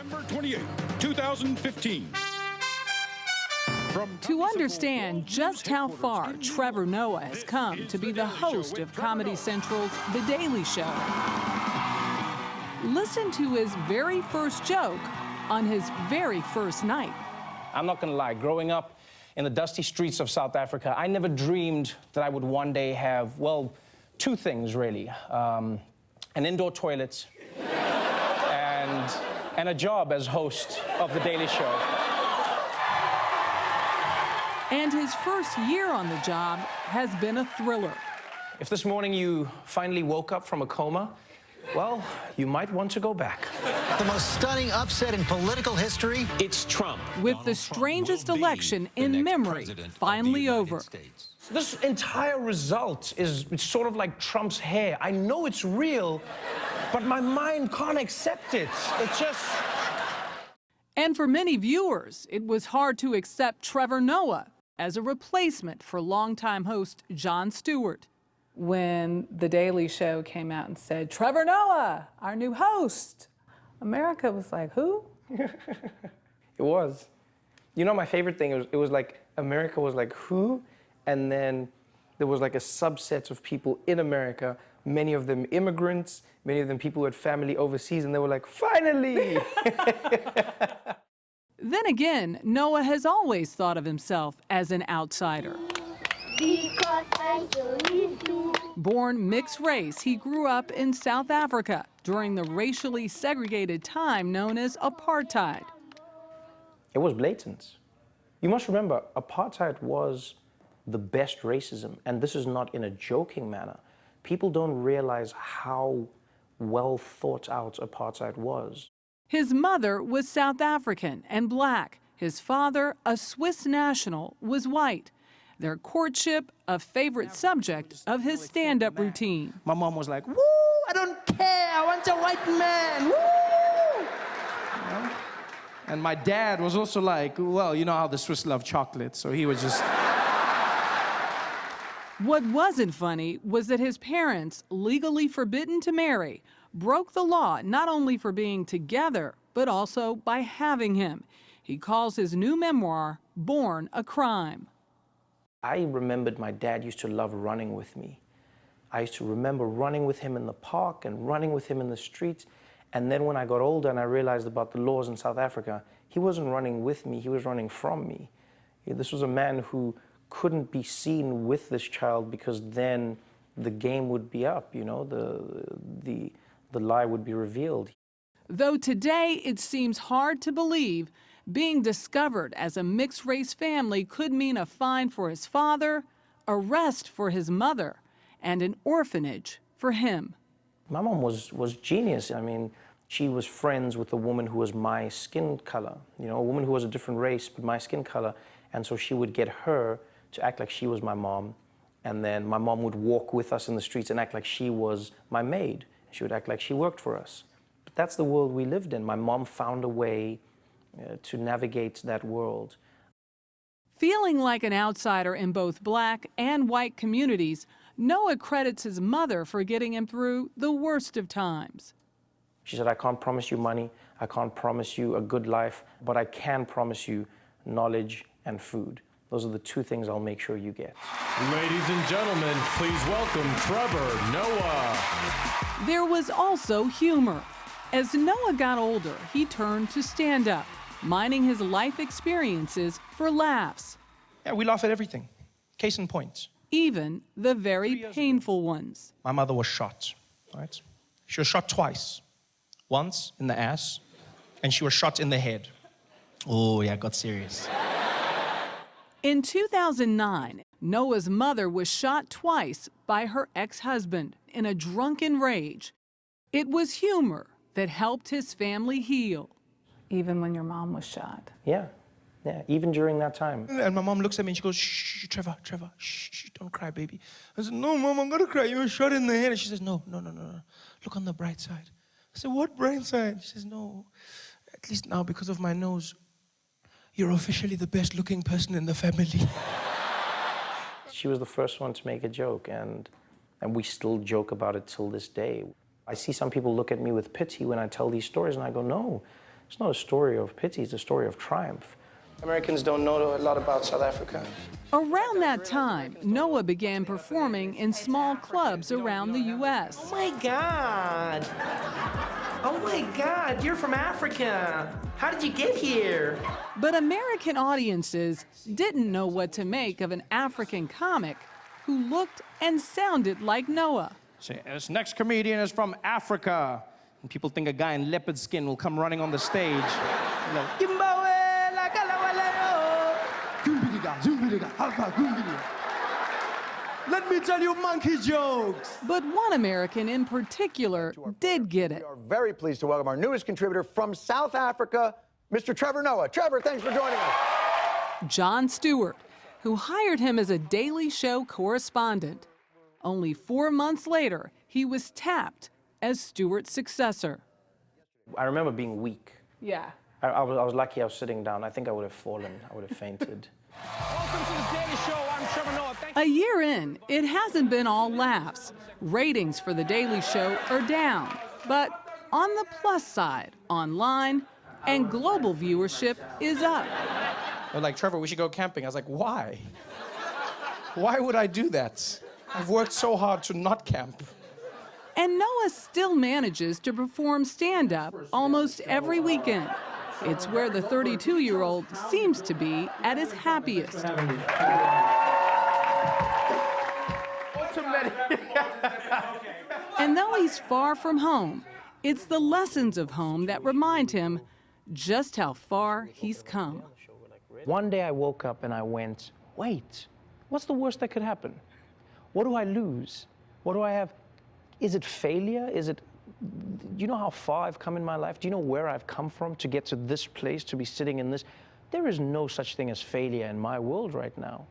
September 28, 2015. To understand just how far Trevor Noah has come to be the host of Comedy Central's The Daily Show, listen to his very first joke on his very first night. I'm not gonna lie, growing up in the dusty streets of South Africa, I never dreamed that I would one day have, well, two things really. An indoor toilet and a job as host of The Daily Show. And his first year on the job has been a thriller. If this morning you finally woke up from a coma, well, you might want to go back. The most stunning upset in political history. It's Trump. With the strangest election in memory finally over. This entire result is sort of like Trump's hair. I know it's real, but my mind can't accept it. It's just... And for many viewers, it was hard to accept Trevor Noah as a replacement for longtime host Jon Stewart. When The Daily Show came out and said, "Trevor Noah, our new host," America was like, who? It was. You know, my favorite thing, it was like, America was like, who? And then there was like a subset of people in America, many of them immigrants, many of them people who had family overseas, and they were like, finally! Then again, Noah has always thought of himself as an outsider. Because I really do. Born mixed race, he grew up in South Africa during the racially segregated time known as apartheid. It was blatant. You must remember, apartheid was the best racism, and this is not in a joking manner. People don't realize how well thought out apartheid was. His mother was South African and black. His father, a Swiss national, was white. Their courtship, a favorite subject of his stand-up routine. My mom was like, woo, I don't care, I want a white man, woo! You know? And my dad was also like, well, you know how the Swiss love chocolate, so he was just... What wasn't funny was that his parents, legally forbidden to marry, broke the law not only for being together, but also by having him. He calls his new memoir, Born a Crime. I remembered my dad used to love running with me. I used to remember running with him in the park and running with him in the streets. And then when I got older and I realized about the laws in South Africa, he wasn't running with me, he was running from me. This was a man who couldn't be seen with this child because then the game would be up, you know, the lie would be revealed. Though today it seems hard to believe, being discovered as a mixed-race family could mean a fine for his father, arrest for his mother, and an orphanage for him. My mom was genius. I mean, she was friends with a woman who was my skin color, you know, a woman who was a different race, but my skin color. And so she would get her to act like she was my mom. And then my mom would walk with us in the streets and act like she was my maid. She would act like she worked for us. But that's the world we lived in. My mom found a way to navigate that world. Feeling like an outsider in both black and white communities, Noah credits his mother for getting him through the worst of times. She said, I can't promise you money, I can't promise you a good life, but I can promise you knowledge and food. Those are the two things I'll make sure you get. Ladies and gentlemen, please welcome Trevor Noah. There was also humor. As Noah got older, he turned to stand-up, mining his life experiences for laughs. Yeah, we laugh at everything. Case in point. Even the very painful ones. My mother was shot, right? She was shot twice. Once in the ass, and she was shot in the head. Oh, yeah, it got serious. In 2009, Noah's mother was shot twice by her ex-husband in a drunken rage. It was humor that helped his family heal. Even when your mom was shot? Yeah, even during that time. And my mom looks at me and she goes, shh, Trevor, shh, don't cry, baby. I said, no, Mom, I'm gonna cry. You were shot in the head. And she says, no. Look on the bright side. I said, what bright side? She says, no, at least now because of my nose, you're officially the best looking person in the family. She was the first one to make a joke, and we still joke about it till this day. I see some people look at me with pity when I tell these stories, and I go, no, It's not a story of pity, it's a story of triumph. Americans don't know a lot about South Africa. Around that time, Noah began performing in small clubs around the U.S. Oh my God! Oh my God, you're from Africa! How did you get here? But American audiences didn't know what to make of an African comic who looked and sounded like Noah. This next comedian is from Africa. And people think a guy in leopard skin will come running on the stage. Let me tell you monkey jokes. But one American in particular did get it. We are very pleased to welcome our newest contributor from South Africa, Mr. Trevor Noah. Trevor, thanks for joining us. Jon Stewart, who hired him as a Daily Show correspondent. Only 4 months later, he was tapped as Stewart's successor. I remember being weak. Yeah. I was lucky I was sitting down. I think I would have fallen. I would have fainted. Welcome to the Daily Show. I'm Trevor Noah. A year in, it hasn't been all laughs. Ratings for The Daily Show are down. But on the plus side, online and global viewership is up. They're like, Trevor, we should go camping. I was like, why? Why would I do that? I've worked so hard to not camp. And Noah still manages to perform stand-up almost every weekend. It's where the 32-year-old seems to be at his happiest. And though he's far from home, it's the lessons of home that remind him just how far he's come. One day I woke up and I went, wait, what's the worst that could happen? What do I lose? What do I have? Is it failure? Do you know how far I've come in my life? Do you know where I've come from to get to this place, to be sitting in this? There is no such thing as failure in my world right now.